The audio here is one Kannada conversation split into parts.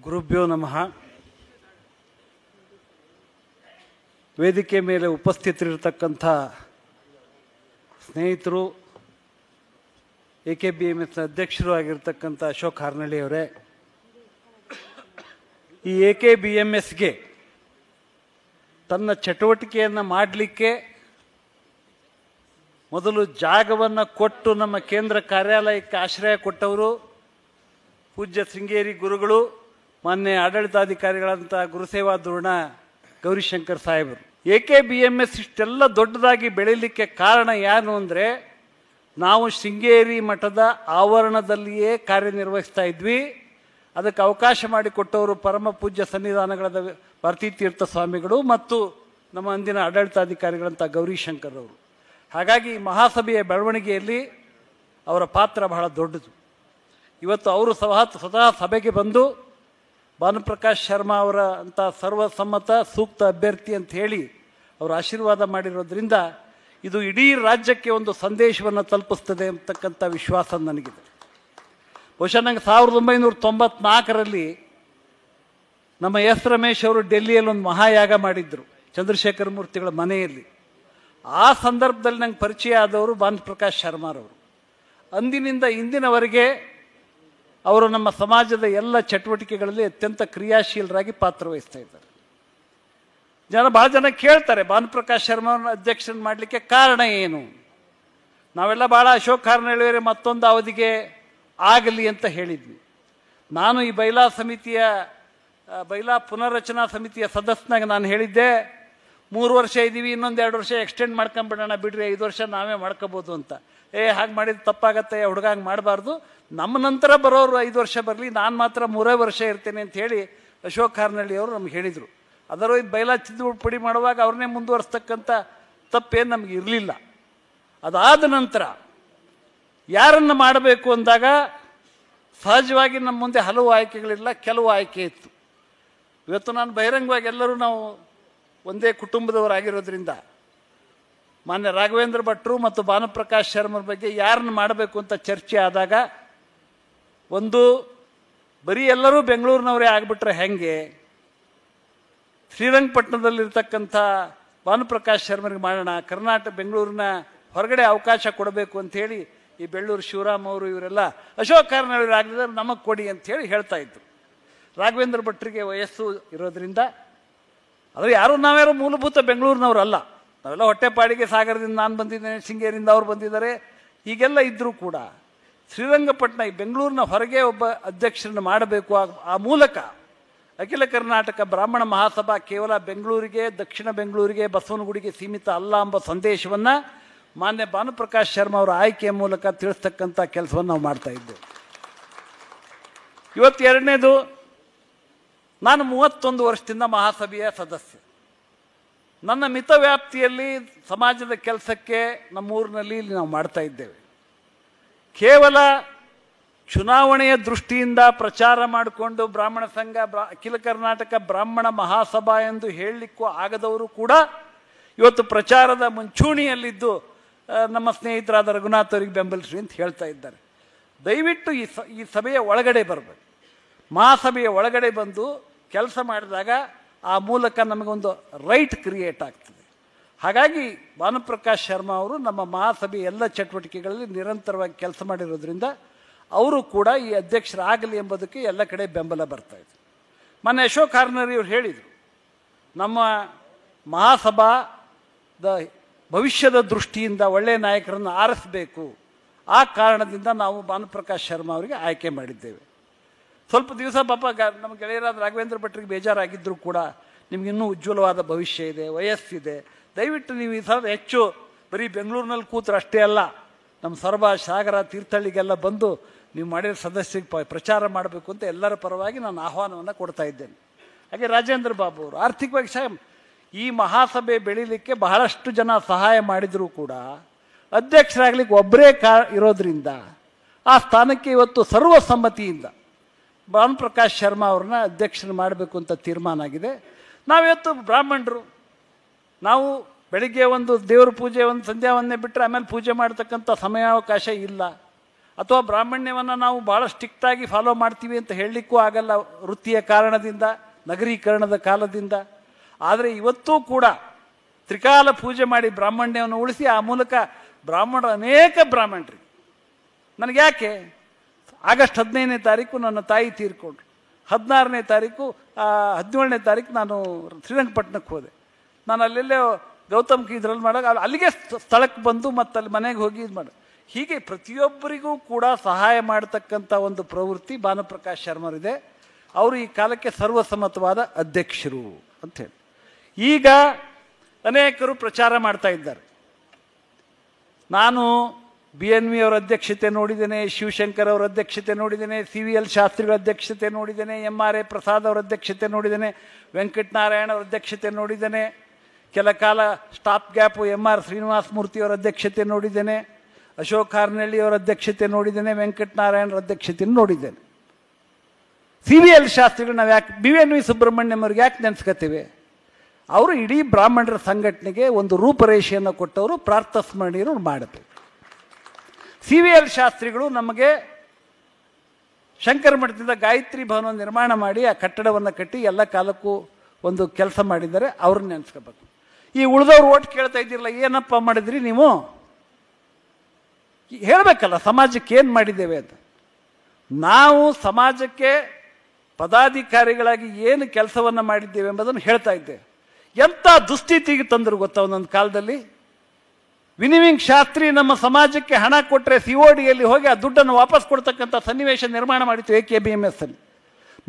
ಗುರುಭ್ಯೋ ನಮಃ. ವೇದಿಕೆ ಮೇಲೆ ಉಪಸ್ಥಿತರಿರತಕ್ಕಂಥ ಸ್ನೇಹಿತರು, AKBMS ಅಧ್ಯಕ್ಷರು ಆಗಿರ್ತಕ್ಕಂಥ ಅಶೋಕ್ ಹಾರ್ನಳ್ಳಿ ಅವರೇ, ಈ AKBMSಗೆ ತನ್ನ ಚಟುವಟಿಕೆಯನ್ನು ಮಾಡಲಿಕ್ಕೆ ಮೊದಲು ಜಾಗವನ್ನು ಕೊಟ್ಟು ನಮ್ಮ ಕೇಂದ್ರ ಕಾರ್ಯಾಲಯಕ್ಕೆ ಆಶ್ರಯ ಕೊಟ್ಟವರು ಪೂಜ್ಯ ಶೃಂಗೇರಿ ಗುರುಗಳು, ಮಾನ್ಯ ಆಡಳಿತಾಧಿಕಾರಿಗಳಂಥ ಗುರುಸೇವಾ ಧೋರಣ ಗೌರಿಶಂಕರ್ ಸಾಹೇಬರು. AKBMS ಇಷ್ಟೆಲ್ಲ ದೊಡ್ಡದಾಗಿ ಬೆಳೀಲಿಕ್ಕೆ ಕಾರಣ ಏನು ಅಂದರೆ, ನಾವು ಶೃಂಗೇರಿ ಮಠದ ಆವರಣದಲ್ಲಿಯೇ ಕಾರ್ಯನಿರ್ವಹಿಸ್ತಾ ಇದ್ವಿ. ಅದಕ್ಕೆ ಅವಕಾಶ ಮಾಡಿಕೊಟ್ಟವರು ಪರಮ ಪೂಜ್ಯ ಸನ್ನಿಧಾನಗಳಾದ ಭಾರತೀ ತೀರ್ಥ ಸ್ವಾಮಿಗಳು ಮತ್ತು ನಮ್ಮ ಅಂದಿನ ಆಡಳಿತಾಧಿಕಾರಿಗಳಂಥ ಗೌರಿಶಂಕರ್ ಅವರು. ಹಾಗಾಗಿ ಮಹಾಸಭೆಯ ಬೆಳವಣಿಗೆಯಲ್ಲಿ ಅವರ ಪಾತ್ರ ಬಹಳ ದೊಡ್ಡದು. ಇವತ್ತು ಅವರು ಸ್ವತಃ ಸಭೆಗೆ ಬಂದು ಭಾನುಪ್ರಕಾಶ್ ಶರ್ಮಾ ಅವರ ಅಂಥ ಸರ್ವಸಮ್ಮತ ಸೂಕ್ತ ಅಭ್ಯರ್ಥಿ ಅಂತ ಹೇಳಿ ಅವರು ಆಶೀರ್ವಾದ ಮಾಡಿರೋದ್ರಿಂದ ಇದು ಇಡೀ ರಾಜ್ಯಕ್ಕೆ ಒಂದು ಸಂದೇಶವನ್ನು ತಲುಪಿಸ್ತದೆ ಅಂತಕ್ಕಂಥ ವಿಶ್ವಾಸ ನನಗಿದೆ. ಬಹುಶಃ ನಂಗೆ 1994ರಲ್ಲಿ ನಮ್ಮ ಎಸ್ ರಮೇಶ್ ಅವರು ಡೆಲ್ಲಿಯಲ್ಲಿ ಒಂದು ಮಹಾಯಾಗ ಮಾಡಿದ್ರು ಚಂದ್ರಶೇಖರ ಮೂರ್ತಿಗಳ ಮನೆಯಲ್ಲಿ. ಆ ಸಂದರ್ಭದಲ್ಲಿ ನಂಗೆ ಪರಿಚಯ ಆದವರು ಭಾನುಪ್ರಕಾಶ್ ಶರ್ಮಾರವರು. ಅಂದಿನಿಂದ ಇಂದಿನವರೆಗೆ ಅವರು ನಮ್ಮ ಸಮಾಜದ ಎಲ್ಲ ಚಟುವಟಿಕೆಗಳಲ್ಲಿ ಅತ್ಯಂತ ಕ್ರಿಯಾಶೀಲರಾಗಿ ಪಾತ್ರವಹಿಸ್ತಾ ಇದ್ದಾರೆ. ಭಾಳ ಜನ ಕೇಳ್ತಾರೆ ಭಾನುಪ್ರಕಾಶ್ ಶರ್ಮಾರನ್ನ ಅಧ್ಯಕ್ಷರನ್ನು ಮಾಡಲಿಕ್ಕೆ ಕಾರಣ ಏನು. ನಾವೆಲ್ಲ ಭಾಳ ಅಶೋಕ್ ಹಾರ್ನಳ್ಳಿಯವರೇ ಮತ್ತೊಂದು ಅವಧಿಗೆ ಆಗಲಿ ಅಂತ ಹೇಳಿದ್ವಿ. ನಾನು ಈ ಬೈಲಾ ಪುನರ್ರಚನಾ ಸಮಿತಿಯ ಸದಸ್ಯನಾಗ ನಾನು ಹೇಳಿದ್ದೆ, 3 ವರ್ಷ ಇದ್ದೀವಿ, ಇನ್ನೊಂದು 2 ವರ್ಷ ಎಕ್ಸ್ಟೆಂಡ್ ಮಾಡ್ಕೊಂಬಿಡೋಣ ಬಿಡ್ರಿ, 5 ವರ್ಷ ನಾವೇ ಮಾಡ್ಕೋಬೋದು ಅಂತ. ಹಾಗೆ ಮಾಡಿದ್ರೆ ತಪ್ಪಾಗತ್ತೆ, ಹುಡುಗ ಹಂಗೆ ಮಾಡಬಾರ್ದು, ನಮ್ಮ ನಂತರ ಬರೋರು 5 ವರ್ಷ ಬರಲಿ, ನಾನು ಮಾತ್ರ 3 ವರ್ಷ ಇರ್ತೇನೆ ಅಂತ ಹೇಳಿ ಅಶೋಕ್ ಹಾರ್ನಳ್ಳಿ ಅವರು ನಮ್ಗೆ ಹೇಳಿದರು. ಅದರ ಬೈಲಾ ತಿದ್ದುಪಡಿ ಮಾಡುವಾಗ ಅವ್ರನ್ನೇ ಮುಂದುವರಿಸ್ತಕ್ಕಂಥ ತಪ್ಪೇನು ನಮಗೆ ಇರಲಿಲ್ಲ. ಅದಾದ ನಂತರ ಯಾರನ್ನು ಮಾಡಬೇಕು ಅಂದಾಗ ಸಹಜವಾಗಿ ನಮ್ಮ ಮುಂದೆ ಹಲವು ಆಯ್ಕೆಗಳಿಲ್ಲ, ಕೆಲವು ಆಯ್ಕೆ ಇತ್ತು. ಇವತ್ತು ನಾನು ಬಹಿರಂಗವಾಗಿ ಎಲ್ಲರೂ ನಾವು ಒಂದೇ ಕುಟುಂಬದವರಾಗಿರೋದ್ರಿಂದ ಮಾನ್ಯ ರಾಘವೇಂದ್ರ ಭಟ್ರು ಮತ್ತು ಭಾನುಪ್ರಕಾಶ್ ಶರ್ಮರ ಬಗ್ಗೆ ಯಾರನ್ನು ಮಾಡಬೇಕು ಅಂತ ಚರ್ಚೆ ಆದಾಗ, ಒಂದು ಬರೀ ಎಲ್ಲರೂ ಬೆಂಗಳೂರಿನವರೇ ಆಗಿಬಿಟ್ರೆ ಹೆಂಗೆ, ಶ್ರೀರಂಗಪಟ್ಟಣದಲ್ಲಿರ್ತಕ್ಕಂಥ ಭಾನುಪ್ರಕಾಶ್ ಶರ್ಮರಿಗೆ ಮಾಡೋಣ, ಬೆಂಗಳೂರಿನ ಹೊರಗಡೆ ಅವಕಾಶ ಕೊಡಬೇಕು ಅಂಥೇಳಿ ಈ ಬೆಳ್ಳೂರು ಶಿವರಾಮ್ ಅವರು ಇವರೆಲ್ಲ ಅಶೋಕ್ ಹಾರ್ನಳ್ಳಿ ಆಗಲಿದ್ದಾರೆ ನಮಗೆ ಕೊಡಿ ಅಂಥೇಳಿ ಹೇಳ್ತಾ ಇದ್ರು. ರಾಘವೇಂದ್ರ ಭಟ್ರಿಗೆ ವಯಸ್ಸು ಇರೋದ್ರಿಂದ, ಅದು ನಾವ್ಯಾರು ಮೂಲಭೂತ ಬೆಂಗಳೂರಿನವರಲ್ಲ, ನಾವೆಲ್ಲ ಹೊಟ್ಟೆಪಾಡಿಗೆ ಸಾಗರದಿಂದ ನಾನು ಬಂದಿದ್ದೇನೆ, ಶೃಂಗೇರಿಯಿಂದ ಅವ್ರು ಬಂದಿದ್ದಾರೆ, ಹೀಗೆಲ್ಲ ಇದ್ದರೂ ಕೂಡ ಶ್ರೀರಂಗಪಟ್ಟಣ ಈ ಬೆಂಗಳೂರಿನ ಹೊರಗೆ ಒಬ್ಬ ಅಧ್ಯಕ್ಷರನ್ನು ಮಾಡಬೇಕು. ಆ ಮೂಲಕ ಅಖಿಲ ಕರ್ನಾಟಕ ಬ್ರಾಹ್ಮಣ ಮಹಾಸಭಾ ಕೇವಲ ಬೆಂಗಳೂರಿಗೆ, ದಕ್ಷಿಣ ಬೆಂಗಳೂರಿಗೆ, ಬಸವನಗುಡಿಗೆ ಸೀಮಿತ ಅಲ್ಲ ಎಂಬ ಸಂದೇಶವನ್ನು ಮಾನ್ಯ ಭಾನುಪ್ರಕಾಶ್ ಶರ್ಮಾ ಅವರ ಆಯ್ಕೆಯ ಮೂಲಕ ತಿಳಿಸ್ತಕ್ಕಂಥ ಕೆಲಸವನ್ನು ನಾವು ಮಾಡ್ತಾ ಇದ್ದೇವೆ. ಇವತ್ತು ಎರಡನೇದು, ನಾನು 31 ವರ್ಷದಿಂದ ಮಹಾಸಭೆಯ ಸದಸ್ಯ. ನನ್ನ ಮಿತವ್ಯಾಪ್ತಿಯಲ್ಲಿ ಸಮಾಜದ ಕೆಲಸಕ್ಕೆ ನಮ್ಮೂರಿನಲ್ಲಿ ಇಲ್ಲಿ ನಾವು ಮಾಡ್ತಾ ಇದ್ದೇವೆ. ಕೇವಲ ಚುನಾವಣೆಯ ದೃಷ್ಟಿಯಿಂದ ಪ್ರಚಾರ ಮಾಡಿಕೊಂಡು ಬ್ರಾಹ್ಮಣ ಸಂಘ, ಅಖಿಲ ಕರ್ನಾಟಕ ಬ್ರಾಹ್ಮಣ ಮಹಾಸಭಾ ಎಂದು ಹೇಳಲಿಕ್ಕೂ ಆಗದವರು ಕೂಡ ಇವತ್ತು ಪ್ರಚಾರದ ಮುಂಚೂಣಿಯಲ್ಲಿದ್ದು ನಮ್ಮ ಸ್ನೇಹಿತರಾದ ರಘುನಾಥ್ ಅವರಿಗೆ ಬೆಂಬಲಿಸ್ರಿ ಅಂತ ಹೇಳ್ತಾ ಇದ್ದಾರೆ. ದಯವಿಟ್ಟು ಈ ಸಭೆಯ ಒಳಗಡೆ ಬರಬೇಕು. ಮಹಾಸಭೆಯ ಒಳಗಡೆ ಬಂದು ಕೆಲಸ ಮಾಡಿದಾಗ ಆ ಮೂಲಕ ನಮಗೊಂದು ರೈಟ್ ಕ್ರಿಯೇಟ್ ಆಗ್ತದೆ. ಹಾಗಾಗಿ ಭಾನುಪ್ರಕಾಶ್ ಶರ್ಮಾ ಅವರು ನಮ್ಮ ಮಹಾಸಭೆಯ ಎಲ್ಲ ಚಟುವಟಿಕೆಗಳಲ್ಲಿ ನಿರಂತರವಾಗಿ ಕೆಲಸ ಮಾಡಿರೋದ್ರಿಂದ ಅವರು ಕೂಡ ಈ ಅಧ್ಯಕ್ಷರಾಗಲಿ ಎಂಬುದಕ್ಕೆ ಎಲ್ಲ ಕಡೆ ಬೆಂಬಲ ಬರ್ತಾಯಿದೆ. ಮೊನ್ನೆ ಅಶೋಕ್ ಹಾರ್ನಳ್ಳಿ ಅವರು ಹೇಳಿದರು, ನಮ್ಮ ಮಹಾಸಭಾದ ಭವಿಷ್ಯದ ದೃಷ್ಟಿಯಿಂದ ಒಳ್ಳೆಯ ನಾಯಕರನ್ನು ಆರಿಸಬೇಕು, ಆ ಕಾರಣದಿಂದ ನಾವು ಭಾನುಪ್ರಕಾಶ್ ಶರ್ಮಾ ಅವರಿಗೆ ಆಯ್ಕೆ ಮಾಡಿದ್ದೇವೆ. ಸ್ವಲ್ಪ ದಿವಸ ಪಾಪ ನಮ್ಮ ಗೆಳೆಯರಾದ ರಾಘವೇಂದ್ರ ಭಟ್ರಿಗೆ ಬೇಜಾರಾಗಿದ್ದರೂ ಕೂಡ ನಿಮಗಿನ್ನೂ ಉಜ್ವಲವಾದ ಭವಿಷ್ಯ ಇದೆ, ವಯಸ್ಸಿದೆ, ದಯವಿಟ್ಟು ನೀವು ಈ ಸಲ ಹೆಚ್ಚು ಬರೀ ಬೆಂಗಳೂರಿನಲ್ಲಿ ಕೂತ್ರೆ ಅಷ್ಟೇ ಅಲ್ಲ, ನಮ್ಮ ಸೊರಬ, ಸಾಗರ, ತೀರ್ಥಹಳ್ಳಿಗೆಲ್ಲ ಬಂದು ನೀವು ಮಾಡಿರೋ ಸದಸ್ಯರಿಗೆ ಪ್ರಚಾರ ಮಾಡಬೇಕು ಅಂತ ಎಲ್ಲರ ಪರವಾಗಿ ನಾನು ಆಹ್ವಾನವನ್ನು ಕೊಡ್ತಾ ಇದ್ದೇನೆ. ಹಾಗೆ ರಾಜೇಂದ್ರ ಬಾಬು ಅವರು ಆರ್ಥಿಕವಾಗಿ ಈ ಮಹಾಸಭೆ ಬೆಳೀಲಿಕ್ಕೆ ಬಹಳಷ್ಟು ಜನ ಸಹಾಯ ಮಾಡಿದರೂ ಕೂಡ ಅಧ್ಯಕ್ಷರಾಗಲಿಕ್ಕೆ ಒಬ್ಬರೇ ಇರೋದ್ರಿಂದ ಆ ಸ್ಥಾನಕ್ಕೆ ಇವತ್ತು ಸರ್ವಸಮ್ಮತಿಯಿಂದ ಭಾನುಪ್ರಕಾಶ್ ಶರ್ಮಾ ಅವ್ರನ್ನ ಅಧ್ಯಕ್ಷರು ಮಾಡಬೇಕು ಅಂತ ತೀರ್ಮಾನ ಆಗಿದೆ. ನಾವಿವತ್ತು ಬ್ರಾಹ್ಮಣರು, ನಾವು ಬೆಳಿಗ್ಗೆ ಒಂದು ದೇವ್ರ ಪೂಜೆ, ಒಂದು ಸಂಧ್ಯಾವನ್ನೇ ಬಿಟ್ಟರೆ ಆಮೇಲೆ ಪೂಜೆ ಮಾಡ್ತಕ್ಕಂಥ ಸಮಯಾವಕಾಶ ಇಲ್ಲ. ಅಥವಾ ಬ್ರಾಹ್ಮಣ್ಯವನ್ನು ನಾವು ಭಾಳ ಸ್ಟ್ರಿಕ್ಟಾಗಿ ಫಾಲೋ ಮಾಡ್ತೀವಿ ಅಂತ ಹೇಳಲಿಕ್ಕೂ ಆಗಲ್ಲ, ವೃತ್ತಿಯ ಕಾರಣದಿಂದ, ನಗರೀಕರಣದ ಕಾಲದಿಂದ. ಆದರೆ ಇವತ್ತೂ ಕೂಡ ತ್ರಿಕಾಲ ಪೂಜೆ ಮಾಡಿ ಬ್ರಾಹ್ಮಣ್ಯವನ್ನು ಉಳಿಸಿ ಆ ಮೂಲಕ ಬ್ರಾಹ್ಮಣರು ಅನೇಕ ಬ್ರಾಹ್ಮಣರಿಗೆ, ನನಗೆ ಯಾಕೆ ಆಗಸ್ಟ್ 15ನೇ ತಾರೀಕು ನನ್ನ ತಾಯಿ ತೀರ್ಕೊಂಡ್ರು, 16ನೇ ತಾರೀಕು 17ನೇ ತಾರೀಕು ನಾನು ಶ್ರೀರಂಗಪಟ್ಟಣಕ್ಕೆ ಹೋದೆ. ನಾನು ಅಲ್ಲೆಲ್ಲೇ ಗೌತಮ್ ಇದ್ರಲ್ಲಿ ಮಾಡೋ ಅಲ್ಲಿಗೆ ಸ್ಥಳಕ್ಕೆ ಬಂದು ಮತ್ತು ಅಲ್ಲಿ ಮನೆಗೆ ಹೋಗಿ ಇದು ಮಾಡ, ಹೀಗೆ ಪ್ರತಿಯೊಬ್ಬರಿಗೂ ಕೂಡ ಸಹಾಯ ಮಾಡತಕ್ಕಂಥ ಒಂದು ಪ್ರವೃತ್ತಿ ಭಾನುಪ್ರಕಾಶ್ ಶರ್ಮರಿದೆ. ಅವರು ಈ ಕಾಲಕ್ಕೆ ಸರ್ವಸಮ್ಮತವಾದ ಅಧ್ಯಕ್ಷರು ಅಂಥೇಳಿ. ಈಗ ಅನೇಕರು ಪ್ರಚಾರ ಮಾಡ್ತಾ ಇದ್ದಾರೆ. ನಾನು BNV ಅವರ ಅಧ್ಯಕ್ಷತೆ ನೋಡಿದ್ದೇನೆ, ಶಿವಶಂಕರ್ ಅವರ ಅಧ್ಯಕ್ಷತೆ ನೋಡಿದ್ದೇನೆ, CVL ಶಾಸ್ತ್ರಿಗಳ ಅಧ್ಯಕ್ಷತೆ ನೋಡಿದ್ದೇನೆ, MRA ಪ್ರಸಾದ್ ಅವರ ಅಧ್ಯಕ್ಷತೆ ನೋಡಿದ್ದೇನೆ, ವೆಂಕಟನಾರಾಯಣ ಅವರ ಅಧ್ಯಕ್ಷತೆ ನೋಡಿದ್ದೇನೆ, ಕೆಲ ಕಾಲ stop gap MR Srinivasa Murthy ಅವರ ಅಧ್ಯಕ್ಷತೆ ನೋಡಿದ್ದೇನೆ, ಅಶೋಕ್ ಹಾರ್ನಳ್ಳಿ ಅವರ ಅಧ್ಯಕ್ಷತೆ ನೋಡಿದ್ದೇನೆ, ವೆಂಕಟನಾರಾಯಣರ ಅಧ್ಯಕ್ಷತೆಯನ್ನು ನೋಡಿದ್ದೇನೆ. CVL ಶಾಸ್ತ್ರಿಗಳು ನಾವು ಯಾಕೆ BNV ಸುಬ್ರಹ್ಮಣ್ಯಂ ಅವ್ರಿಗೆ ಯಾಕೆ ನೆನೆಸ್ಕೊತೀವಿ? ಅವರು ಇಡೀ ಬ್ರಾಹ್ಮಣರ ಸಂಘಟನೆಗೆ ಒಂದು ರೂಪರೇಷೆಯನ್ನು ಕೊಟ್ಟವರು, ಪ್ರಾರ್ಥಸ್ಮರಣೀಯರು ಮಾಡಬೇಕು. CVL ಶಾಸ್ತ್ರಿಗಳು ನಮಗೆ ಶಂಕರ ಮಠದಿಂದ ಗಾಯತ್ರಿ ಭವನ ನಿರ್ಮಾಣ ಮಾಡಿ ಆ ಕಟ್ಟಡವನ್ನು ಕಟ್ಟಿ ಎಲ್ಲ ಕಾಲಕ್ಕೂ ಒಂದು ಕೆಲಸ ಮಾಡಿದ್ದಾರೆ, ಅವ್ರನ್ನ ನೆನೆಸ್ಕೋಬೇಕು. ಈ ಉಳಿದವ್ರು ಓಟ್ ಕೇಳ್ತಾ ಇದ್ದಿರಲ್ಲ, ಏನಪ್ಪ ಮಾಡಿದ್ರಿ ನೀವು ಹೇಳಬೇಕಲ್ಲ, ಸಮಾಜಕ್ಕೆ ಏನು ಮಾಡಿದ್ದೇವೆ ಅಂತ. ನಾವು ಸಮಾಜಕ್ಕೆ ಪದಾಧಿಕಾರಿಗಳಾಗಿ ಏನು ಕೆಲಸವನ್ನು ಮಾಡಿದ್ದೇವೆ ಎಂಬುದನ್ನು ಹೇಳ್ತಾ ಇದ್ದೇವೆ. ಎಂಥ ದುಸ್ಥಿತಿಗೆ ತಂದರು ಗೊತ್ತಾ ಒಂದೊಂದು ಕಾಲದಲ್ಲಿ. ವಿನಿಮಿಂಗ್ ಶಾಸ್ತ್ರಿ ನಮ್ಮ ಸಮಾಜಕ್ಕೆ ಹಣ ಕೊಟ್ಟರೆ CODಯಲ್ಲಿ ಹೋಗಿ ಆ ದುಡ್ಡನ್ನು ವಾಪಸ್ ಕೊಡ್ತಕ್ಕಂಥ ಸನ್ನಿವೇಶ ನಿರ್ಮಾಣ ಮಾಡಿತ್ತು AKBMS ಅಲ್ಲಿ.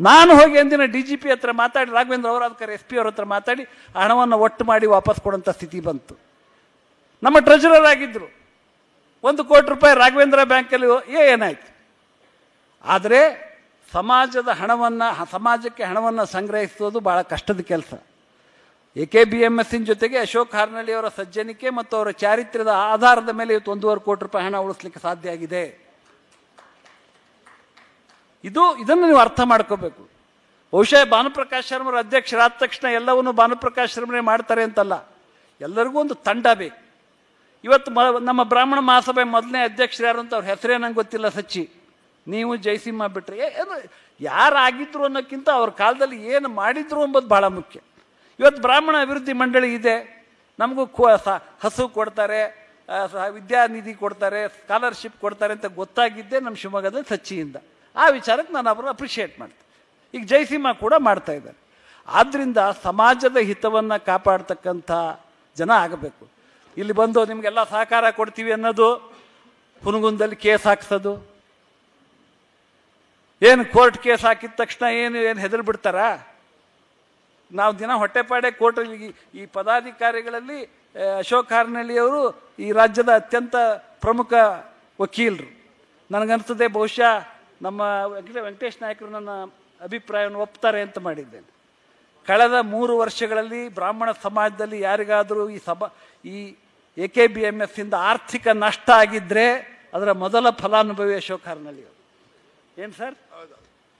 ನಾನು ಹೋಗಿ ಅಂದಿನ DGP ಹತ್ರ ಮಾತಾಡಿ, ರಾಘವೇಂದ್ರ ಅವರ ಅದಕ್ಕೆ SP ಅವ್ರ ಹತ್ರ ಮಾತಾಡಿ ಹಣವನ್ನು ಒಟ್ಟು ಮಾಡಿ ವಾಪಸ್ ಕೊಡೋಂಥ ಸ್ಥಿತಿ ಬಂತು. ನಮ್ಮ ಟ್ರೆಜರರ್ ಆಗಿದ್ದರು, 1 ಕೋಟಿ ರೂಪಾಯಿ ರಾಘವೇಂದ್ರ ಬ್ಯಾಂಕಲ್ಲಿ ಏನಾಯ್ತು. ಆದರೆ ಸಮಾಜಕ್ಕೆ ಹಣವನ್ನು ಸಂಗ್ರಹಿಸೋದು ಭಾಳ ಕಷ್ಟದ ಕೆಲಸ. AKBMSನ ಜೊತೆಗೆ ಅಶೋಕ್ ಹಾರ್ನಳ್ಳಿ ಅವರ ಸಜ್ಜನಿಕೆ ಮತ್ತು ಅವರ ಚಾರಿತ್ರ್ಯದ ಆಧಾರದ ಮೇಲೆ ಇವತ್ತು 1.5 ಕೋಟಿ ರೂಪಾಯಿ ಹಣ ಉಳಿಸ್ಲಿಕ್ಕೆ ಸಾಧ್ಯ ಆಗಿದೆ. ಇದನ್ನು ನೀವು ಅರ್ಥ ಮಾಡ್ಕೋಬೇಕು. ಬಹುಶಃ ಭಾನುಪ್ರಕಾಶ್ ಶರ್ಮರ ಅಧ್ಯಕ್ಷರಾದ ತಕ್ಷಣ ಎಲ್ಲವನ್ನೂ ಭಾನುಪ್ರಕಾಶ್ ಶರ್ಮರೇ ಮಾಡ್ತಾರೆ ಅಂತಲ್ಲ, ಎಲ್ಲರಿಗೂ ಒಂದು ತಂಡ ಬೇಕು. ಇವತ್ತು ನಮ್ಮ ಬ್ರಾಹ್ಮಣ ಮಹಾಸಭೆ ಮೊದಲನೇ ಅಧ್ಯಕ್ಷರು ಯಾರು ಅಂತ ಅವ್ರ ಹೆಸರೇ ನಂಗೆ ಗೊತ್ತಿಲ್ಲ. ಸಚ್ಚಿ, ನೀವು ಜಯಸಿಂಹ ಬಿಟ್ರೆ ಏನು ಯಾರಾಗಿದ್ರು ಅನ್ನೋಕ್ಕಿಂತ ಅವ್ರ ಕಾಲದಲ್ಲಿ ಏನು ಮಾಡಿದ್ರು ಎಂಬುದು ಭಾಳ ಮುಖ್ಯ. ಇವತ್ತು ಬ್ರಾಹ್ಮಣ ಅಭಿವೃದ್ಧಿ ಮಂಡಳಿ ಇದೆ, ನಮಗೂ ಹಸು ಕೊಡ್ತಾರೆ, ವಿದ್ಯಾನಿಧಿ ಕೊಡ್ತಾರೆ, ಸ್ಕಾಲರ್ಶಿಪ್ ಕೊಡ್ತಾರೆ ಅಂತ ಗೊತ್ತಾಗಿದ್ದೆ ನಮ್ಮ ಶಿವಮೊಗ್ಗದ ಸಚ್ಚಿಯಿಂದ. ಆ ವಿಚಾರಕ್ಕೆ ನಾನು ಅವರನ್ನು ಅಪ್ರಿಷಿಯೇಟ್ ಮಾಡ್ತೀನಿ. ಈಗ ಜಯಸಿಂಹ ಕೂಡ ಮಾಡ್ತಾ ಇದ್ದಾರೆ. ಆದ್ದರಿಂದ ಸಮಾಜದ ಹಿತವನ್ನು ಕಾಪಾಡ್ತಕ್ಕಂಥ ಜನ ಆಗಬೇಕು. ಇಲ್ಲಿ ಬಂದು ನಿಮಗೆಲ್ಲ ಸಹಕಾರ ಕೊಡ್ತೀವಿ ಅನ್ನೋದು, ಹುನಗುಂದಲ್ಲಿ ಕೇಸ್ ಹಾಕ್ಸೋದು, ಏನು ಕೋರ್ಟ್ ಕೇಸ್ ಹಾಕಿದ ತಕ್ಷಣ ಏನು ಹೆದರಿ ಬಿಡ್ತಾರ? ನಾವು ದಿನ ಹೊಟ್ಟೆಪಾಡೆ ಕೋರ್ಟಲ್ಲಿ ಈ ಪದಾಧಿಕಾರಿಗಳಲ್ಲಿ ಅಶೋಕ್ ಹಾರ್ನಳ್ಳಿಯವರು ಈ ರಾಜ್ಯದ ಅತ್ಯಂತ ಪ್ರಮುಖ ವಕೀಲರು. ನನಗನ್ನಿಸ್ತದೆ ಬಹುಶಃ ನಮ್ಮ ವೆಂಕಟೇಶ್ ನಾಯಕರು ನನ್ನ ಅಭಿಪ್ರಾಯವನ್ನು ಒಪ್ತಾರೆ ಅಂತ ಮಾಡಿದ್ದೇನೆ. ಕಳೆದ 3 ವರ್ಷಗಳಲ್ಲಿ ಬ್ರಾಹ್ಮಣ ಸಮಾಜದಲ್ಲಿ ಯಾರಿಗಾದರೂ ಈ AKBMSನಿಂದ ಆರ್ಥಿಕ ನಷ್ಟ ಆಗಿದ್ದರೆ ಅದರ ಮೊದಲ ಫಲಾನುಭವಿ ಅಶೋಕ್ ಹಾರ್ನಳ್ಳಿಯವರು. ಏನು sir?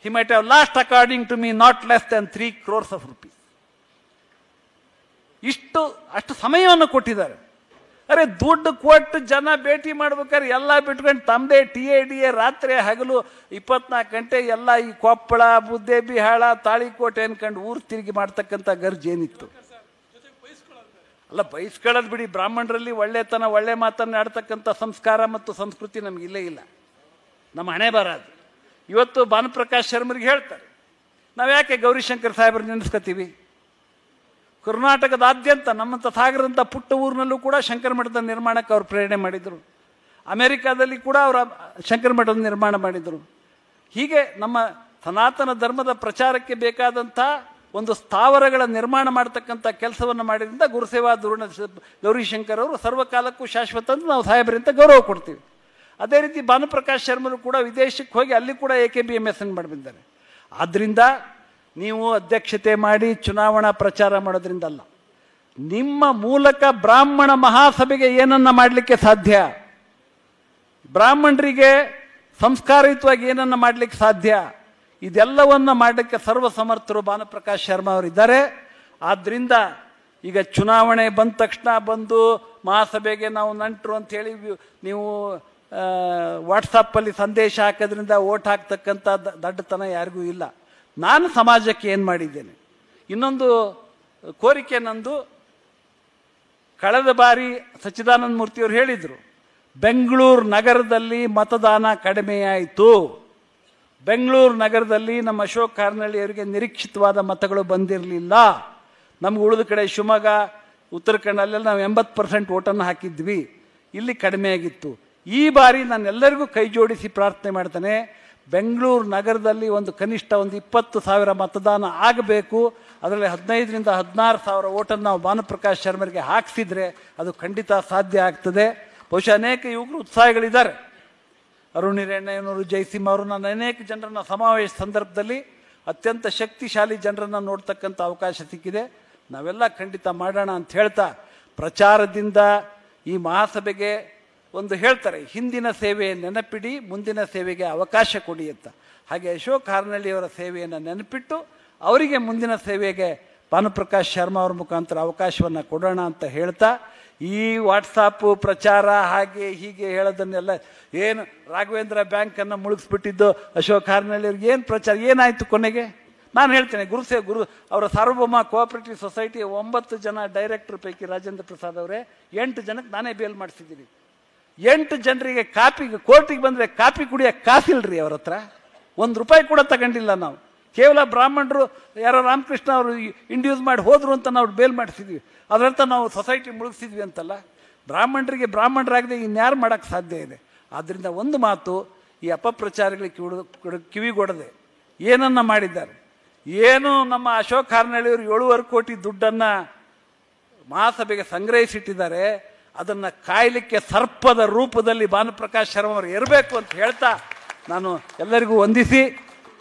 He might have lost, according to me, not less than 3 crores of rupees. ಅಷ್ಟು ಸಮಯವನ್ನು ಕೊಟ್ಟಿದ್ದಾರೆ. ಅರೆ ದುಡ್ಡು ಕೊಟ್ಟು ಜನ ಭೇಟಿ ಮಾಡ್ಬೇಕಾದ್ರೆ ಎಲ್ಲ ಬಿಟ್ಕೊಂಡು ತಮ್ಮದೇ TADA ರಾತ್ರಿ ಹಗಲು 24 ಗಂಟೆ ಎಲ್ಲ ಈ ಕೊಪ್ಪಳ, ಮುದ್ದೇಬಿಹಾಳ, ತಾಳಿಕೋಟೆ ಅನ್ಕೊಂಡು ಊರು ತಿರುಗಿ ಮಾಡ್ತಕ್ಕಂಥ ಗರ್ಜೇನಿತ್ತು. ಅಲ್ಲ, ಬಯಸ್ಕೊಳ್ಳೋದು ಬಿಡಿ, ಬ್ರಾಹ್ಮಣರಲ್ಲಿ ಒಳ್ಳೆತನ, ಒಳ್ಳೆ ಮಾತನ್ನು ಆಡ್ತಕ್ಕಂಥ ಸಂಸ್ಕಾರ ಮತ್ತು ಸಂಸ್ಕೃತಿ ನಮ್ಗೆ ಇಲ್ಲೇ ಇಲ್ಲ. ನಮ್ಮ ಹಣೆ ಬರೋದು. ಇವತ್ತು ಭಾನುಪ್ರಕಾಶ್ ಶರ್ಮರಿಗೆ ಹೇಳ್ತಾರೆ, ನಾವು ಯಾಕೆ ಗೌರಿಶಂಕರ್ ಸಾಹೇಬ್ರ ನೆನೆಸ್ಕೊತೀವಿ? ಕರ್ನಾಟಕದಾದ್ಯಂತ ನಮ್ಮಂಥ ಸಾಗರದಂಥ ಪುಟ್ಟ ಊರಿನಲ್ಲೂ ಕೂಡ ಶಂಕರ ಮಠದ ನಿರ್ಮಾಣಕ್ಕೆ ಅವರು ಪ್ರೇರಣೆ ಮಾಡಿದರು. ಅಮೆರಿಕಾದಲ್ಲಿ ಕೂಡ ಅವರ ಶಂಕರ ಮಠದ ನಿರ್ಮಾಣ ಮಾಡಿದರು. ಹೀಗೆ ನಮ್ಮ ಸನಾತನ ಧರ್ಮದ ಪ್ರಚಾರಕ್ಕೆ ಬೇಕಾದಂಥ ಒಂದು ಸ್ಥಾವರಗಳ ನಿರ್ಮಾಣ ಮಾಡ್ತಕ್ಕಂಥ ಕೆಲಸವನ್ನು ಮಾಡಿದ್ರಿಂದ ಗುರುಸೇವಾ ಧೋರಣ ಗೌರಿಶಂಕರ್ ಅವರು ಸರ್ವಕಾಲಕ್ಕೂ ಶಾಶ್ವತ ಅಂತ ನಾವು ಸಾಹೇಬರಿಂದ ಗೌರವ ಕೊಡ್ತೀವಿ. ಅದೇ ರೀತಿ ಭಾನುಪ್ರಕಾಶ್ ಶರ್ಮರು ಕೂಡ ವಿದೇಶಕ್ಕೆ ಹೋಗಿ ಅಲ್ಲಿ ಕೂಡ AKBMS ಮಾಡಿ ಬಂದಿದ್ದಾರೆ. ಆದ್ದರಿಂದ ನೀವು ಅಧ್ಯಕ್ಷತೆ ಮಾಡಿ ಚುನಾವಣಾ ಪ್ರಚಾರ ಮಾಡೋದ್ರಿಂದಲ್ಲ, ನಿಮ್ಮ ಮೂಲಕ ಬ್ರಾಹ್ಮಣ ಮಹಾಸಭೆಗೆ ಏನನ್ನ ಮಾಡಲಿಕ್ಕೆ ಸಾಧ್ಯ, ಬ್ರಾಹ್ಮಣರಿಗೆ ಸಂಸ್ಕಾರಯುತವಾಗಿ ಏನನ್ನ ಮಾಡಲಿಕ್ಕೆ ಸಾಧ್ಯ, ಇದೆಲ್ಲವನ್ನ ಮಾಡಲಿಕ್ಕೆ ಸರ್ವಸಮರ್ಥರು ಭಾನುಪ್ರಕಾಶ್ ಶರ್ಮಾ ಅವರಿದ್ದಾರೆ. ಆದ್ದರಿಂದ ಈಗ ಚುನಾವಣೆ ಬಂದ ತಕ್ಷಣ ಬಂದು ಮಹಾಸಭೆಗೆ ನಾವು ನಂಟರು ಅಂಥೇಳಿ ನೀವು ವಾಟ್ಸಪ್ಪಲ್ಲಿ ಸಂದೇಶ ಹಾಕೋದ್ರಿಂದ ಓಟ್ ಹಾಕ್ತಕ್ಕಂಥ ದಡ್ಡತನ ಯಾರಿಗೂ ಇಲ್ಲ. ನಾನು ಸಮಾಜಕ್ಕೆ ಏನು ಮಾಡಿದ್ದೇನೆ, ಇನ್ನೊಂದು ಕೋರಿಕೆ ನಂದು. ಕಳೆದ ಬಾರಿ ಸಚ್ಚಿದಾನಂದ ಮೂರ್ತಿಯವರು ಹೇಳಿದರು, ಬೆಂಗಳೂರು ನಗರದಲ್ಲಿ ಮತದಾನ ಕಡಿಮೆಯಾಯಿತು. ಬೆಂಗಳೂರು ನಗರದಲ್ಲಿ ನಮ್ಮ ಅಶೋಕ್ ಕಾರನಳ್ಳಿ ಅವರಿಗೆ ನಿರೀಕ್ಷಿತವಾದ ಮತಗಳು ಬಂದಿರಲಿಲ್ಲ. ನಮ್ಗೆ ಉಳಿದ ಕಡೆ ಶಿವಮೊಗ್ಗ, ಉತ್ತರ ಕನ್ನಡಲ್ಲೆಲ್ಲ ನಾವು 80% ಓಟನ್ನು ಹಾಕಿದ್ವಿ, ಇಲ್ಲಿ ಕಡಿಮೆ ಆಗಿತ್ತು. ಈ ಬಾರಿ ನಾನು ಎಲ್ಲರಿಗೂ ಕೈ ಜೋಡಿಸಿ ಪ್ರಾರ್ಥನೆ ಮಾಡ್ತೇನೆ, ಬೆಂಗಳೂರು ನಗರದಲ್ಲಿ ಕನಿಷ್ಠ 20,000 ಮತದಾನ ಆಗಬೇಕು. ಅದರಲ್ಲಿ 15,000 ರಿಂದ 16,000 ಓಟನ್ನು ನಾವು ಭಾನುಪ್ರಕಾಶ್ ಶರ್ಮರಿಗೆ ಹಾಕಿಸಿದ್ರೆ ಅದು ಖಂಡಿತ ಸಾಧ್ಯ ಆಗ್ತದೆ. ಬಹುಶಃ ಅನೇಕ ಯುವಕರು ಉತ್ಸಾಹಿಗಳಿದ್ದಾರೆ. ಅರುಣ್ ಹಿರಣ್ಣಯ್ಯನವರು, ಜಯಸಿಂಹ ಅವರು, ನಾನು ಅನೇಕ ಜನರನ್ನ ಸಮಾವೇಶ ಸಂದರ್ಭದಲ್ಲಿ ಅತ್ಯಂತ ಶಕ್ತಿಶಾಲಿ ಜನರನ್ನು ನೋಡ್ತಕ್ಕಂಥ ಅವಕಾಶ ಸಿಕ್ಕಿದೆ. ನಾವೆಲ್ಲ ಖಂಡಿತ ಮಾಡೋಣ ಅಂತ ಹೇಳ್ತಾ, ಪ್ರಚಾರದಿಂದ ಈ ಮಹಾಸಭೆಗೆ ಹೇಳ್ತಾರೆ, ಹಿಂದಿನ ಸೇವೆ ನೆನಪಿಡಿ, ಮುಂದಿನ ಸೇವೆಗೆ ಅವಕಾಶ ಕೊಡಿ ಅಂತ. ಹಾಗೆ ಅಶೋಕ್ ಕಾರನಳ್ಳಿಯವರ ಸೇವೆಯನ್ನು ನೆನಪಿಟ್ಟು ಅವರಿಗೆ ಮುಂದಿನ ಸೇವೆಗೆ ಭಾನುಪ್ರಕಾಶ್ ಶರ್ಮಾ ಅವ್ರ ಮುಖಾಂತರ ಅವಕಾಶವನ್ನು ಕೊಡೋಣ ಅಂತ ಹೇಳ್ತಾ, ಈ ವಾಟ್ಸಾಪು ಪ್ರಚಾರ ಹಾಗೆ ಹೀಗೆ ಹೇಳೋದನ್ನೆಲ್ಲ ಏನು ರಾಘವೇಂದ್ರ ಬ್ಯಾಂಕನ್ನು ಮುಳುಗಿಸ್ಬಿಟ್ಟಿದ್ದು ಅಶೋಕ್ ಕಾರನಳ್ಳಿಯವ್ರಿಗೆ ಏನು ಪ್ರಚಾರ ಏನಾಯಿತು ಕೊನೆಗೆ? ನಾನು ಹೇಳ್ತೇನೆ, ಗುರು ಅವರ ಸಾರ್ವಭೌಮ ಕೋಆಪರೇಟಿವ್ ಸೊಸೈಟಿಯ 9 ಜನ ಡೈರೆಕ್ಟರ್ ಪೈಕಿ ರಾಜೇಂದ್ರ ಪ್ರಸಾದ್ ಅವರೇ 8 ಜನಕ್ಕೆ ನಾನೇ ಬೇಲ್ ಮಾಡಿಸಿದ್ದೀನಿ. 8 ಜನರಿಗೆ ಕೋರ್ಟಿಗೆ ಬಂದರೆ ಕಾಪಿ ಕುಡಿಯೋಕ್ಕೆ ಕಾಸಿಲ್ರಿ ಅವ್ರ ಹತ್ರ. ₹1 ಕೂಡ ತಗೊಂಡಿಲ್ಲ ನಾವು. ಕೇವಲ ಬ್ರಾಹ್ಮಣರು ಯಾರೋ ರಾಮಕೃಷ್ಣ ಅವರು ಇಂಡ್ಯೂಸ್ ಮಾಡಿ ಹೋದ್ರು ಅಂತ ನಾವು ಬೇಲ್ ಮಾಡಿಸಿದ್ವಿ. ಅದರಂತ ನಾವು ಸೊಸೈಟಿ ಮುಳುಗಿಸಿದ್ವಿ ಅಂತಲ್ಲ. ಬ್ರಾಹ್ಮಣರಿಗೆ ಬ್ರಾಹ್ಮಣರಾಗದೆ ಇನ್ಯಾರು ಮಾಡೋಕ್ಕೆ ಸಾಧ್ಯ ಇದೆ? ಆದ್ದರಿಂದ ಒಂದು ಮಾತು, ಈ ಅಪಪ್ರಚಾರಗಳಿಗೆ ಕಿವಿಗೊಡದೆ ಏನನ್ನ ಮಾಡಿದ್ದಾರೆ, ಏನು ನಮ್ಮ ಅಶೋಕ್ ಕಾರನಳ್ಳಿಯವರು 7.5 ಕೋಟಿ ದುಡ್ಡನ್ನು ಮಹಾಸಭೆಗೆ ಸಂಗ್ರಹಿಸಿಟ್ಟಿದ್ದಾರೆ, ಅದನ್ನು ಕಾಯಲಿಕ್ಕೆ ಸರ್ಪದ ರೂಪದಲ್ಲಿ ಭಾನುಪ್ರಕಾಶ್ ಶರ್ಮಾ ಅವರು ಇರಬೇಕು ಅಂತ ಹೇಳ್ತಾ, ನಾನು ಎಲ್ಲರಿಗೂ ವಂದಿಸಿ,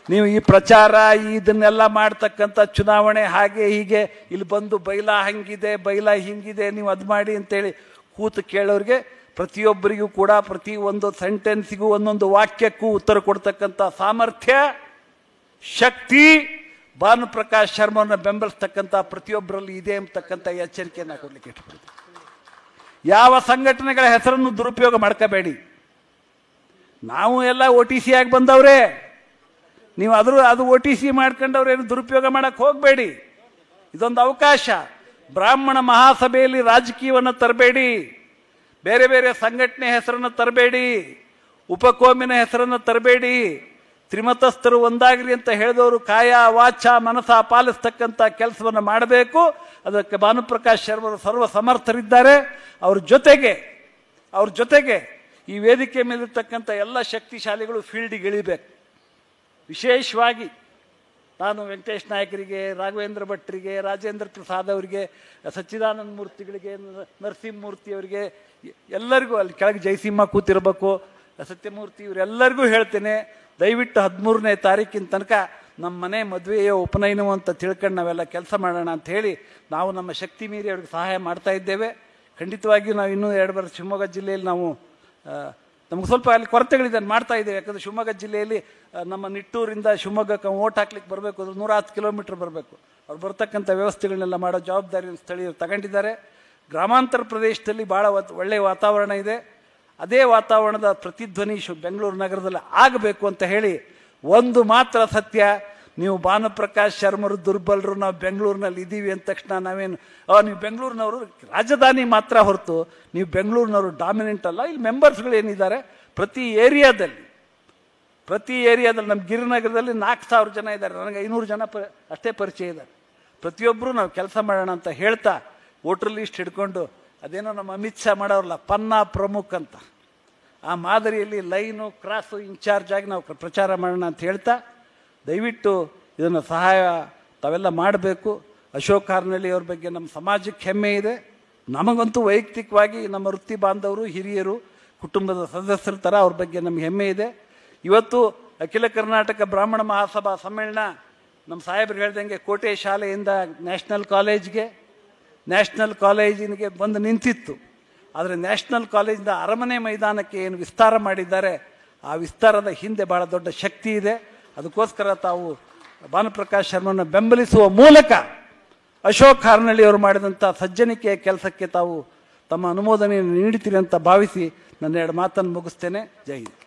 ನೀವು ಈ ಪ್ರಚಾರ ಇದನ್ನೆಲ್ಲ ಮಾಡ್ತಕ್ಕಂಥ ಚುನಾವಣೆ ಹಾಗೆ ಹೀಗೆ ಇಲ್ಲಿ ಬಂದು ಬೈಲ ಹಂಗಿದೆ ಬೈಲ ಹಿಂಗಿದೆ ನೀವು ಅದು ಮಾಡಿ ಅಂತೇಳಿ ಕೂತು ಕೇಳೋರಿಗೆ ಪ್ರತಿಯೊಬ್ಬರಿಗೂ ಕೂಡ ಪ್ರತಿ ಒಂದು ಸೆಂಟೆನ್ಸಿಗೂ ಒಂದೊಂದು ವಾಕ್ಯಕ್ಕೂ ಉತ್ತರ ಕೊಡ್ತಕ್ಕಂಥ ಸಾಮರ್ಥ್ಯ, ಶಕ್ತಿ ಭಾನುಪ್ರಕಾಶ್ ಶರ್ಮನ ಬೆಂಬಲಿಸ್ತಕ್ಕಂಥ ಪ್ರತಿಯೊಬ್ಬರಲ್ಲಿ ಇದೆ ಅಂತಕ್ಕಂಥ ಎಚ್ಚರಿಕೆಯನ್ನು ಕೊಡಲಿಕ್ಕೆ ಇಟ್ಕೊಳ್ತೀನಿ. ಯಾವ ಸಂಘಟನೆಗಳ ಹೆಸರನ್ನು ದುರುಪಯೋಗ ಮಾಡ್ಕೋಬೇಡಿ. ನಾವು ಎಲ್ಲ OTC ಆಗಿ ಬಂದವ್ರೆ, ನೀವು ಅದು OTC ಮಾಡ್ಕೊಂಡವ್ರೇನು ದುರುಪಯೋಗ ಮಾಡಕ್ಕೆ ಹೋಗಬೇಡಿ. ಇದೊಂದು ಅವಕಾಶ. ಬ್ರಾಹ್ಮಣ ಮಹಾಸಭೆಯಲ್ಲಿ ರಾಜಕೀಯವನ್ನು ತರಬೇಡಿ, ಬೇರೆ ಬೇರೆ ಸಂಘಟನೆ ಹೆಸರನ್ನು ತರಬೇಡಿ, ಉಪಕೋಮಿನ ಹೆಸರನ್ನು ತರಬೇಡಿ. ತ್ರಿಮತಸ್ಥರು ಒಂದಾಗ್ರಿ ಅಂತ ಹೇಳಿದವರು ಕಾಯ ವಾಚ ಮನಸ ಪಾಲಿಸ್ತಕ್ಕಂಥ ಕೆಲಸವನ್ನು ಮಾಡಬೇಕು. ಅದಕ್ಕೆ ಭಾನುಪ್ರಕಾಶ್ ಶರ್ಮರು ಸರ್ವ ಸಮರ್ಥರಿದ್ದಾರೆ. ಅವ್ರ ಜೊತೆಗೆ ಈ ವೇದಿಕೆ ಮೇಲಿರ್ತಕ್ಕಂಥ ಎಲ್ಲ ಶಕ್ತಿಶಾಲಿಗಳು ಫೀಲ್ಡಿಗೆ ಇಳಿಬೇಕು. ವಿಶೇಷವಾಗಿ ನಾನು ವೆಂಕಟೇಶ್ ನಾಯಕರಿಗೆ, ರಾಘವೇಂದ್ರ ಭಟ್ರಿಗೆ, ರಾಜೇಂದ್ರ ಪ್ರಸಾದ್ ಅವರಿಗೆ, ಸಚ್ಚಿದಾನಂದ ಮೂರ್ತಿಗಳಿಗೆ, ನರಸಿಂಹಮೂರ್ತಿಯವರಿಗೆ, ಎಲ್ಲರಿಗೂ ಅಲ್ಲಿ ಕೆಳಗೆ ಜಯಸಿಂಹ ಕೂತಿರಬೇಕು, ಸತ್ಯಮೂರ್ತಿ, ಇವರೆಲ್ಲರಿಗೂ ಹೇಳ್ತೇನೆ, ದಯವಿಟ್ಟು 13ನೇ ತಾರೀಕಿನ ತನಕ ನಮ್ಮ ಮನೆ ಮದುವೆಯೋ ಉಪನಯನವೋ ಅಂತ ತಿಳ್ಕೊಂಡು ನಾವೆಲ್ಲ ಕೆಲಸ ಮಾಡೋಣ ಅಂತ ಹೇಳಿ ನಾವು ನಮ್ಮ ಶಕ್ತಿ ಮೀರಿ ಅವ್ರಿಗೆ ಸಹಾಯ ಮಾಡ್ತಾ ಇದ್ದೇವೆ. ಖಂಡಿತವಾಗಿಯೂ ನಾವು ಇನ್ನೂ 2 ವರ್ಷ ಶಿವಮೊಗ್ಗ ಜಿಲ್ಲೆಯಲ್ಲಿ ನಾವು ನಮ್ಗೆ ಸ್ವಲ್ಪ ಅಲ್ಲಿ ಕೊರತೆಗಳಿದೆ ಮಾಡ್ತಾ ಇದ್ದೇವೆ. ಯಾಕಂದರೆ ಶಿವಮೊಗ್ಗ ಜಿಲ್ಲೆಯಲ್ಲಿ ನಮ್ಮ ನಿಟ್ಟೂರಿಂದ ಶಿವಮೊಗ್ಗಕ್ಕೆ ಓಟ್ ಹಾಕ್ಲಿಕ್ಕೆ ಬರಬೇಕು, ಅದು 110 ಕಿಲೋಮೀಟರ್ ಬರಬೇಕು. ಅವ್ರು ಬರ್ತಕ್ಕಂಥ ವ್ಯವಸ್ಥೆಗಳನ್ನೆಲ್ಲ ಮಾಡೋ ಜವಾಬ್ದಾರಿಯನ್ನು ಸ್ಥಳೀಯರು ತಗೊಂಡಿದ್ದಾರೆ. ಗ್ರಾಮಾಂತರ ಪ್ರದೇಶದಲ್ಲಿ ಭಾಳ ಒಳ್ಳೆಯ ವಾತಾವರಣ ಇದೆ. ಅದೇ ವಾತಾವರಣದ ಪ್ರತಿಧ್ವನಿ ಬೆಂಗಳೂರು ನಗರದಲ್ಲಿ ಆಗಬೇಕು ಅಂತ ಹೇಳಿ, ಒಂದು ಮಾತ್ರ ಸತ್ಯ, ನೀವು ಭಾನುಪ್ರಕಾಶ್ ಶರ್ಮರು ದುರ್ಬಲರು, ನಾವು ಬೆಂಗಳೂರಿನಲ್ಲಿ ಇದ್ದೀವಿ ಅಂದ ತಕ್ಷಣ ನಾವೇನು ನೀವು ಬೆಂಗಳೂರಿನವರು ರಾಜಧಾನಿ ಮಾತ್ರ ಹೊರತು ನೀವು ಬೆಂಗಳೂರಿನವರು ಡಾಮಿನೆಂಟ್ ಅಲ್ಲ. ಇಲ್ಲಿ ಮೆಂಬರ್ಸ್ಗಳು ಏನಿದ್ದಾರೆ ಪ್ರತಿ ಏರಿಯಾದಲ್ಲಿ ನಮ್ಮ ಗಿರಿನಗರದಲ್ಲಿ 4,000 ಜನ ಇದ್ದಾರೆ. ನನಗೆ 500 ಜನ ಅಷ್ಟೇ ಪರಿಚಯ ಇದ್ದಾರೆ. ಪ್ರತಿಯೊಬ್ಬರು ನಾವು ಕೆಲಸ ಮಾಡೋಣ ಅಂತ ಹೇಳ್ತಾ, ವೋಟರ್ ಲಿಸ್ಟ್ ಹಿಡ್ಕೊಂಡು ಅದೇನೋ ನಮ್ಮ ಅಮಿತ್ ಶಾ ಮಾಡೋರಲ್ಲ ಪನ್ನಾ ಪ್ರಮುಖ್ ಅಂತ, ಆ ಮಾದರಿಯಲ್ಲಿ ಲೈನು ಕ್ರಾಸು ಇನ್ಚಾರ್ಜ್ ಆಗಿ ನಾವು ಪ್ರಚಾರ ಮಾಡೋಣ ಅಂತ ಹೇಳ್ತಾ, ದಯವಿಟ್ಟು ಇದನ್ನು ಸಹಾಯ ತಾವೆಲ್ಲ ಮಾಡಬೇಕು. ಅಶೋಕ್ ಕಾರನಳ್ಳಿ ಅವ್ರ ಬಗ್ಗೆ ನಮ್ಮ ಸಮಾಜಕ್ಕೆ ಹೆಮ್ಮೆ ಇದೆ. ನಮಗಂತೂ ವೈಯಕ್ತಿಕವಾಗಿ ನಮ್ಮ ವೃತ್ತಿ ಬಾಂಧವರು, ಹಿರಿಯರು, ಕುಟುಂಬದ ಸದಸ್ಯರ ಥರ ಅವ್ರ ಬಗ್ಗೆ ನಮ್ಗೆ ಹೆಮ್ಮೆ ಇದೆ. ಇವತ್ತು ಅಖಿಲ ಕರ್ನಾಟಕ ಬ್ರಾಹ್ಮಣ ಮಹಾಸಭಾ ಸಮ್ಮೇಳನ ನಮ್ಮ ಸಾಹೇಬರು ಹೇಳ್ದಂಗೆ ಕೋಟೆ ಶಾಲೆಯಿಂದ ನ್ಯಾಷನಲ್ ಕಾಲೇಜಿಗೆ ಬಂದು ನಿಂತಿತ್ತು. ಆದರೆ ನ್ಯಾಷನಲ್ ಕಾಲೇಜಿಂದ ಅರಮನೆ ಮೈದಾನಕ್ಕೆ ಏನು ವಿಸ್ತಾರ ಮಾಡಿದ್ದಾರೆ, ಆ ವಿಸ್ತಾರದ ಹಿಂದೆ ಭಾಳ ದೊಡ್ಡ ಶಕ್ತಿ ಇದೆ. ಅದಕ್ಕೋಸ್ಕರ ತಾವು ಭಾನುಪ್ರಕಾಶ್ ಶರ್ಮನ ಬೆಂಬಲಿಸುವ ಮೂಲಕ ಅಶೋಕ್ ಕಾರನಳ್ಳಿ ಅವರು ಮಾಡಿದಂಥ ಸಜ್ಜನಿಕೆಯ ಕೆಲಸಕ್ಕೆ ತಾವು ತಮ್ಮ ಅನುಮೋದನೆಯನ್ನು ನೀಡ್ತೀರಿ ಅಂತ ಭಾವಿಸಿ ನನ್ನ ಎರಡು ಮಾತನ್ನು ಮುಗಿಸ್ತೇನೆ. ಜೈ ಹಿಂದ್.